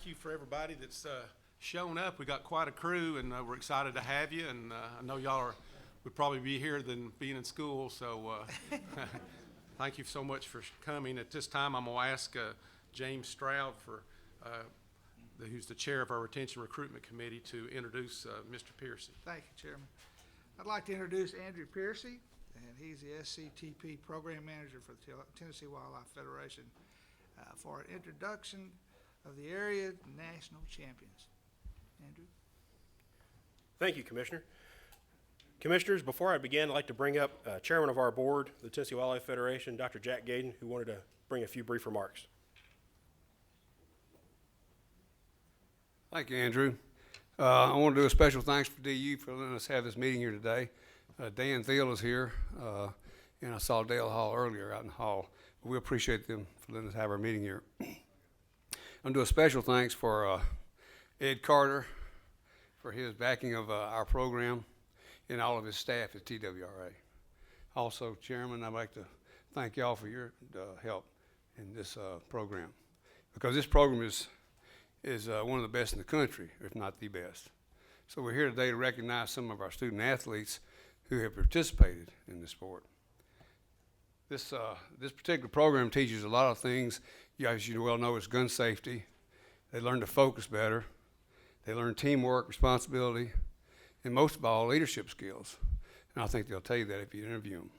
Thank you for everybody that's shown up. We got quite a crew, and we're excited to have you. And I know y'all would probably be here than being in school, so thank you so much for coming. At this time, I'm going to ask James Stroud, who's the chair of our Retention Recruitment Committee, to introduce Mr. Piercy. Thank you, Chairman. I'd like to introduce Andrew Piercy, and he's the SCTP Program Manager for the Tennessee Wildlife Federation, for an introduction of the area national champions. Andrew. Thank you, Commissioner. Commissioners, before I begin, I'd like to bring up Chairman of our board, the Tennessee Wildlife Federation, Dr. Jack Gaden, who wanted to bring a few brief remarks. Thank you, Andrew. I want to do a special thanks for DU for letting us have this meeting here today. Dan Thiel is here, and I saw Dale Hall earlier out in the hall. We appreciate them for letting us have our meeting here. I'm doing a special thanks for Ed Carter for his backing of our program and all of his staff at TWRA. Also, Chairman, I'd like to thank y'all for your help in this program, because this program is one of the best in the country, if not the best. So we're here today to recognize some of our student athletes who have participated in the sport. This particular program teaches a lot of things. As you well know, it's gun safety. They learn to focus better. They learn teamwork, responsibility, and most of all, leadership skills. And I think they'll tell you that if you interview them.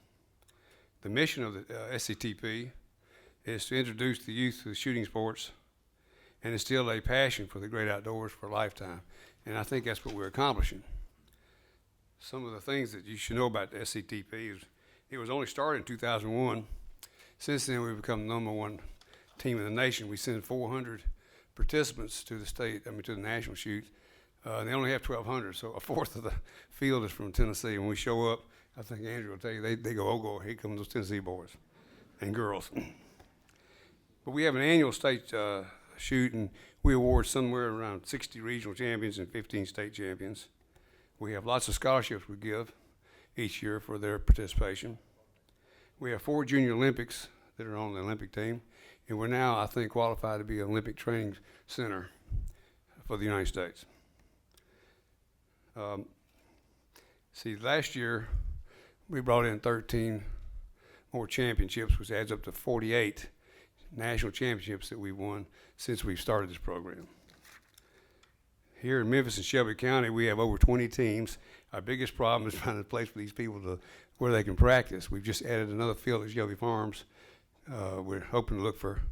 The mission of the SCTP is to introduce the youth to the shooting sports and instill a passion for the great outdoors for a lifetime. And I think that's what we're accomplishing. Some of the things that you should know about the SCTP is it was only started in 2001. Since then, we've become the #1 team in the nation. We send 400 participants to the national shoot. They only have 1,200, so a fourth of the field is from Tennessee. When we show up, I think Andrew will tell you, they go, oh, here come those Tennessee boys and girls. But we have an annual state shoot, and we award somewhere around 60 regional champions and 15 state champions. We have lots of scholarships we give each year for their participation. We have 4 junior Olympics that are on the Olympic team, and we're now, I think, qualified to be an Olympic training center for the United States. Last year we brought in 13 more championships, which adds up to 48 national championships that we've won since we've started this program. Here in Memphis and Shelby County, we have over 20 teams. Our biggest problem is finding a place for these people where they can practice. We've just added another field at Shelby Farms. We're hoping to look for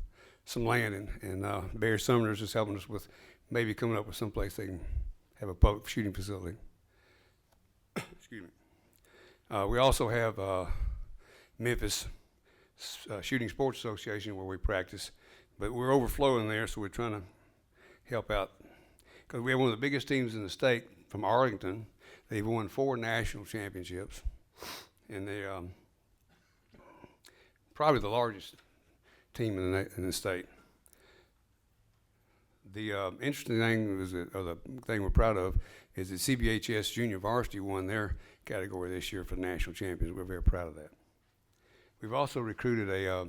some land, and Barry Sumner's is helping us with maybe coming up with some place they can have a public shooting facility. Excuse me. We also have Memphis Shooting Sports Association where we practice, but we're overflowing there, so we're trying to help out. Because we have one of the biggest teams in the state from Arlington. They've won 4 national championships, and they're probably the largest team in the state. The interesting thing or the thing we're proud of is that CBHS Junior Varsity won their category this year for the national champions. We're very proud of that. We've also recruited a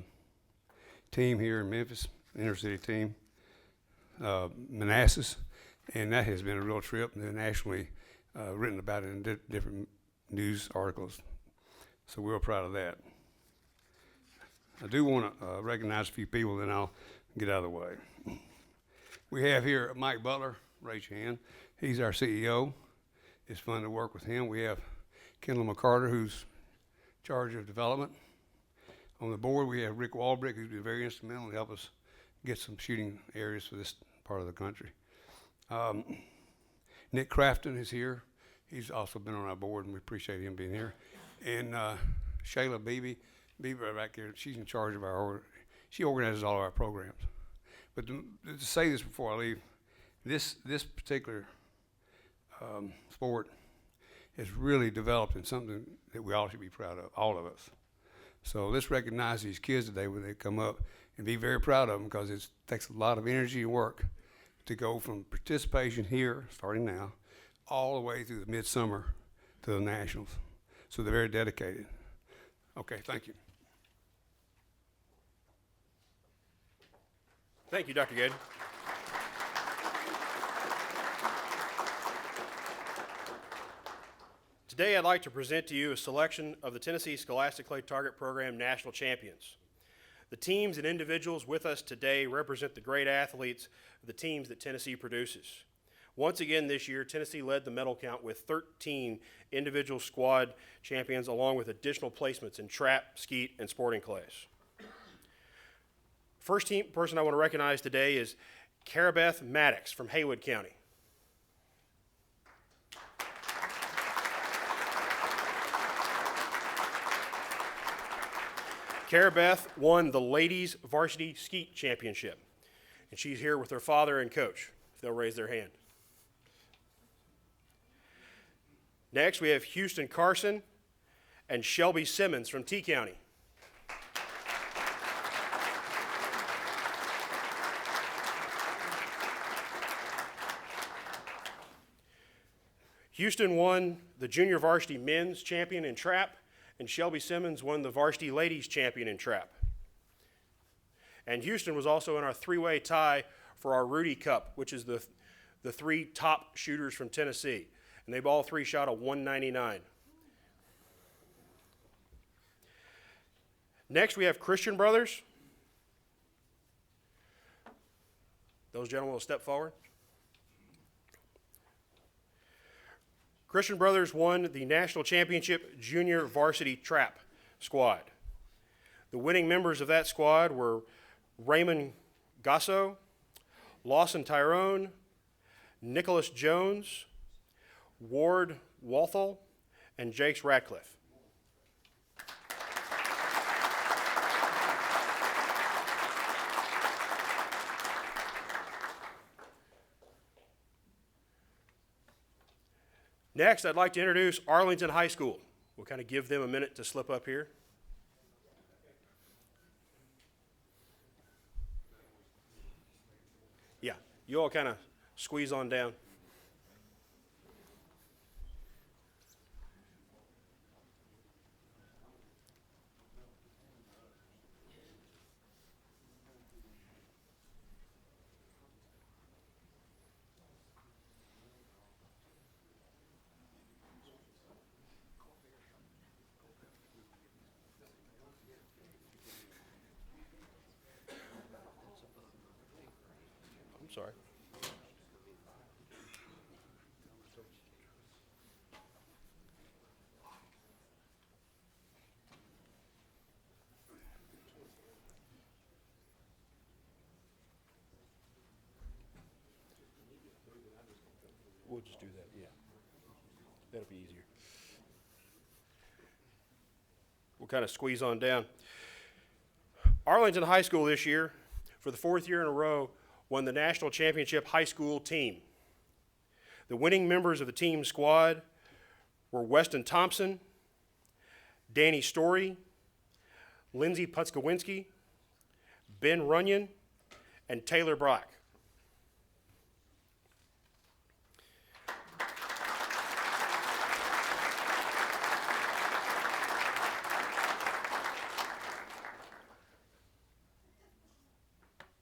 team here in Memphis, inner city team, Manassas. And that has been a real trip, and they're nationally written about it in different news articles. So we're proud of that. I do want to recognize a few people, then I'll get out of the way. We have here Mike Butler. Raise your hand. He's our CEO. It's fun to work with him. We have Kendall McCarter, who's in charge of development. On the board, we have Rick Walbrick, who's been very instrumental to help us get some shooting areas for this part of the country. Nick Crafton is here. He's also been on our board, and we appreciate him being here. And Shayla Beaver back there, she's in charge of she organizes all of our programs. But to say this before I leave, this particular sport has really developed in something that we all should be proud of, all of us. So let's recognize these kids today when they come up and be very proud of them, because it takes a lot of energy and work to go from participation here, starting now, all the way through the midsummer to the nationals. So they're very dedicated. Okay, thank you. Thank you, Dr. Gaden. Today, I'd like to present to you a selection of the Tennessee Scholastic Clay Target Program National Champions. The teams and individuals with us today represent the great athletes of the teams that Tennessee produces. Once again this year, Tennessee led the medal count with 13 individual squad champions, along with additional placements in trap, skeet, and sporting clays. First person I want to recognize today is Carabeth Maddox from Haywood County. Carabeth won the Ladies Varsity Skeet Championship, and she's here with her father and coach, if they'll raise their hand. Next, we have Houston Carson and Shelby Simmons from T County. Houston won the Junior Varsity Men's Champion in Trap, and Shelby Simmons won the Varsity Ladies Champion in Trap. And Houston was also in our three-way tie for our Rudy Cup, which is the three top shooters from Tennessee. And they've all three shot a 199. Next, we have Christian Brothers. Those gentlemen will step forward. Christian Brothers won the National Championship Junior Varsity Trap Squad. The winning members of that squad were Raymond Gasso, Lawson Tyrone, Nicholas Jones, Ward Walthall, and Jakes Radcliffe. Next, I'd like to introduce Arlington High School. We'll kind of give them a minute to slip up here. Yeah, you all kind of squeeze on down. I'm sorry. We'll just do that, yeah. That'll be easier. We'll kind of squeeze on down. Arlington High School this year, for the fourth year in a row, won the National Championship High School team. The winning members of the team squad were Weston Thompson, Danny Story, Lindsey Putskowinski, Ben Runyon, and Taylor Brock.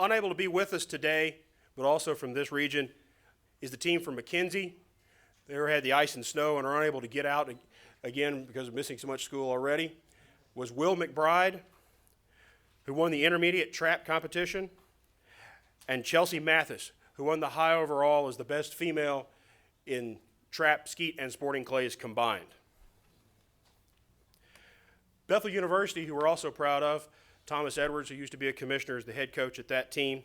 Unable to be with us today, but also from this region, is the team from McKenzie. They had the ice and snow and are unable to get out again because of missing so much school already. Was Will McBride, who won the intermediate trap competition, and Chelsea Mathis, who won the high overall as the best female in trap, skeet, and sporting clays combined. Bethel University, who we're also proud of, Thomas Edwards, who used to be a commissioner, is the head coach at that team.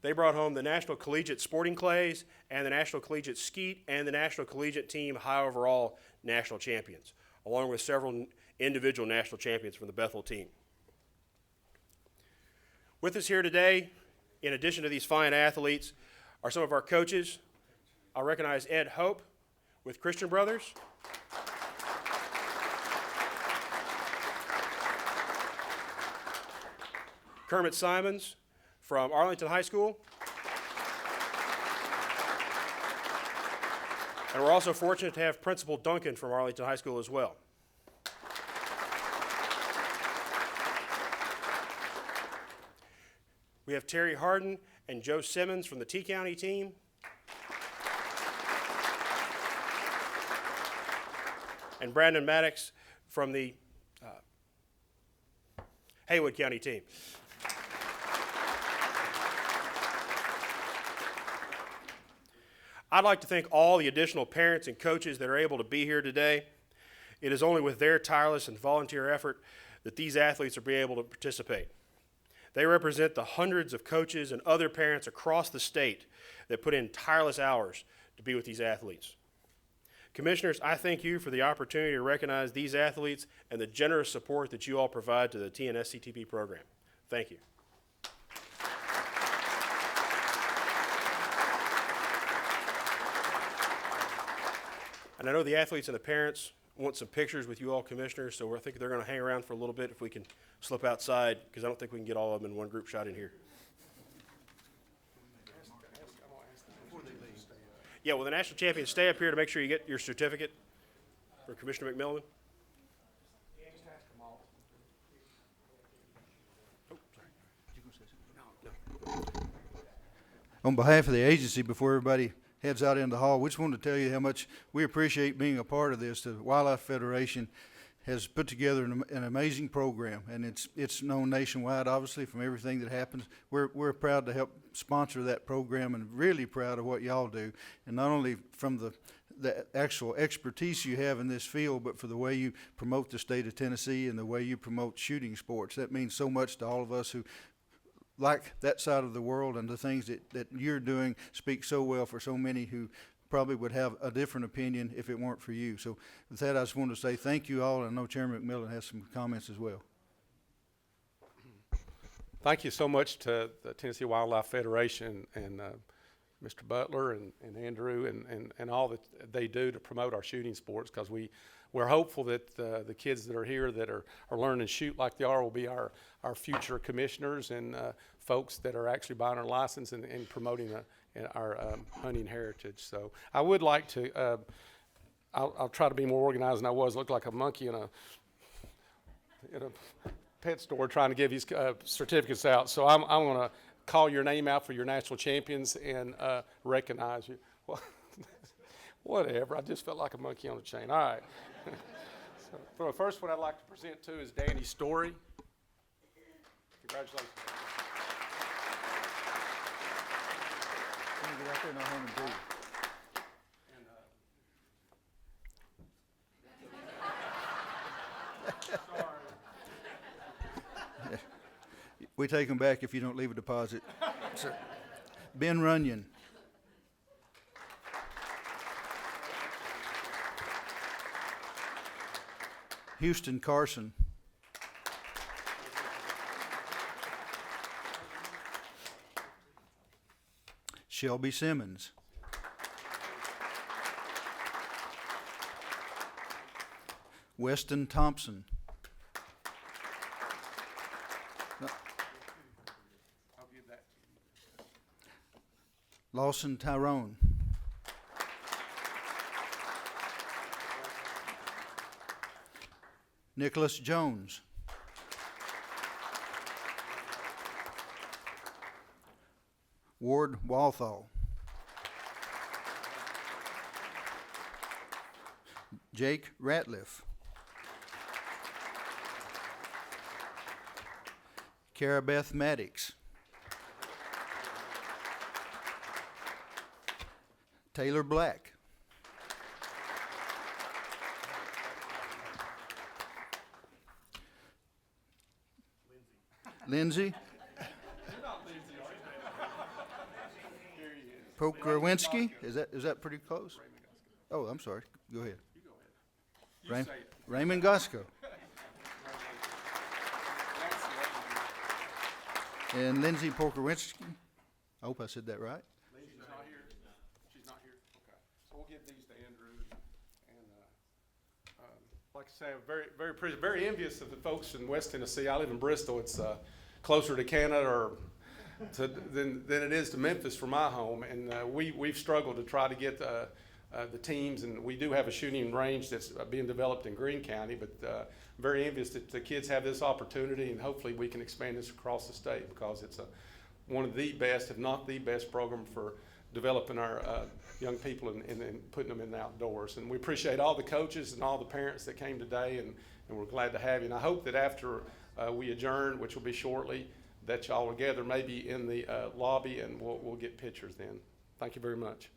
They brought home the National Collegiate Sporting Clays and the National Collegiate Skeet and the National Collegiate Team High Overall National Champions, along with several individual national champions from the Bethel team. With us here today, in addition to these fine athletes, are some of our coaches. I'll recognize Ed Hope with Christian Brothers. Kermit Simons from Arlington High School. And we're also fortunate to have Principal Duncan from Arlington High School as well. We have Terry Harden and Joe Simmons from the T County team. and Brandon Maddox from the Haywood County team. I'd like to thank all the additional parents and coaches that are able to be here today. It is only with their tireless and volunteer effort that these athletes are being able to participate. They represent the hundreds of coaches and other parents across the state that put in tireless hours to be with these athletes. Commissioners, I thank you for the opportunity to recognize these athletes and the generous support that you all provide to the TN-SCTP program. Thank you. And I know the athletes and the parents want some pictures with you all, commissioners, so I think they're going to hang around for a little bit if we can slip outside, because I don't think we can get all of them in one group shot in here. Yeah, well, the national champions, stay up here to make sure you get your certificate for Commissioner McMillan. On behalf of the agency, before everybody heads out in the hall, we just wanted to tell you how much we appreciate being a part of this. The Wildlife Federation has put together an amazing program, and it's known nationwide, obviously, from everything that happens. We're proud to help sponsor that program, and really proud of what y'all do, and not only from the actual expertise you have in this field, but for the way you promote the state of Tennessee and the way you promote shooting sports. That means so much to all of us who like that side of the world, and the things that you're doing speak so well for so many who probably would have a different opinion if it weren't for you. So with that, I just wanted to say thank you all, and I know Chairman McMillan has some comments as well. Thank you so much to the Tennessee Wildlife Federation and Mr. Butler and Andrew and all that they do to promote our shooting sports, because we're hopeful that the kids that are here that are learning to shoot like they are will be our future commissioners and folks that are actually buying our license and promoting our hunting heritage. So I would like to, I'll try to be more organized than I was. Looked like a monkey in a pet store trying to give these certificates out. So I'm going to call your name out for your national champions and recognize you. Well, whatever, I just felt like a monkey on a chain. All right. So for the first one I'd like to present to is Danny Story. Congratulations. Get out there and I'll hand them to you. We take them back if you don't leave a deposit. Sir. Ben Runyon. Houston Carson. Shelby Simmons. Weston Thompson. I'll give that to you. Lawson Tyrone. Nicholas Jones. Ward Walthall. Jake Ratliff. Carabeth Maddox. Taylor Black. Lindsay. Pokrowinski. Is that pretty close? Oh, I'm sorry. Go ahead. Raymond Gosco. And Lindsay Pokrowinski. I hope I said that right. Lindsay's not here. She's not here. Okay. So we'll give these to Andrew. And like I say, I'm very envious of the folks in West Tennessee. I live in Bristol. It's closer to Canada than it is to Memphis for my home. And we've struggled to try to get the teams, and we do have a shooting range that's being developed in Greene County, but very envious that the kids have this opportunity, and hopefully we can expand this across the state, because it's one of the best, if not the best program for developing our young people and putting them in the outdoors. And we appreciate all the coaches and all the parents that came today, and we're glad to have you. And I hope that after we adjourn, which will be shortly, that y'all will gather maybe in the lobby, and we'll get pictures then. Thank you very much.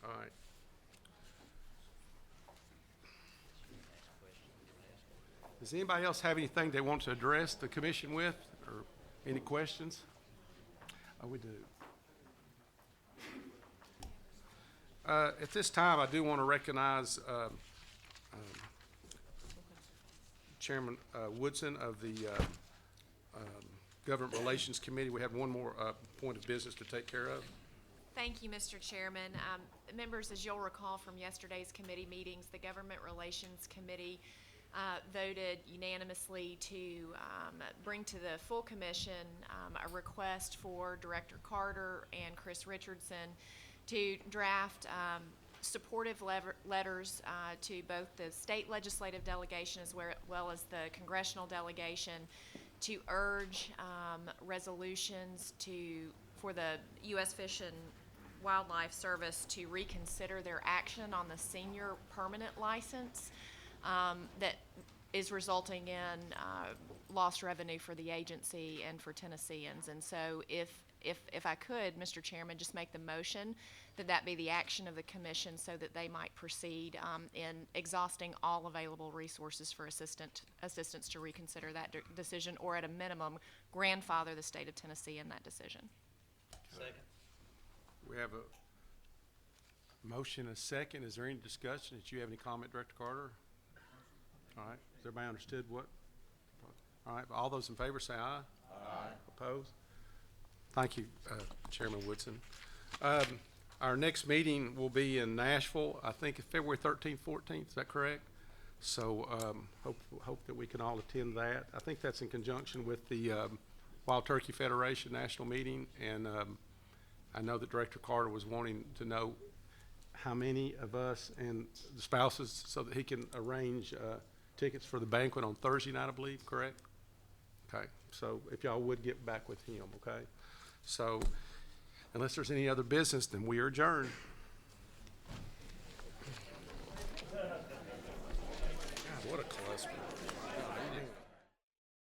All right. Does anybody else have anything they want to address the commission with, or any questions? Oh, we do. At this time, I do want to recognize Chairman Woodson of the Government Relations Committee. We have one more point of business to take care of. Thank you, Mr. Chairman. Members, as you'll recall from yesterday's committee meetings, the Government Relations Committee voted unanimously to bring to the full commission a request for Director Carter and Chris Richardson to draft supportive letters to both the state legislative delegation as well as the congressional delegation to urge resolutions for the U.S. Fish and Wildlife Service to reconsider their action on the senior permanent license that is resulting in lost revenue for the agency and for Tennesseans. And so if I could, Mr. Chairman, just make the motion that be the action of the commission so that they might proceed in exhausting all available resources for assistance to reconsider that decision, or at a minimum, grandfather the state of Tennessee in that decision. Second. We have a motion and a second. Is there any discussion? Did you have any comment, Director Carter? All right. Has everybody understood what? All right. All those in favor say aye. Aye. Opposed? Thank you, Chairman Woodson. Our next meeting will be in Nashville, I think it's February 13th, 14th. Is that correct? So hope that we can all attend that. I think that's in conjunction with the Wild Turkey Federation National Meeting, and I know that Director Carter was wanting to know how many of us and the spouses so that he can arrange tickets for the banquet on Thursday night, I believe, correct? Okay, so if y'all would get back with him, okay? So unless there's any other business, then we are adjourned. God, what a cluster.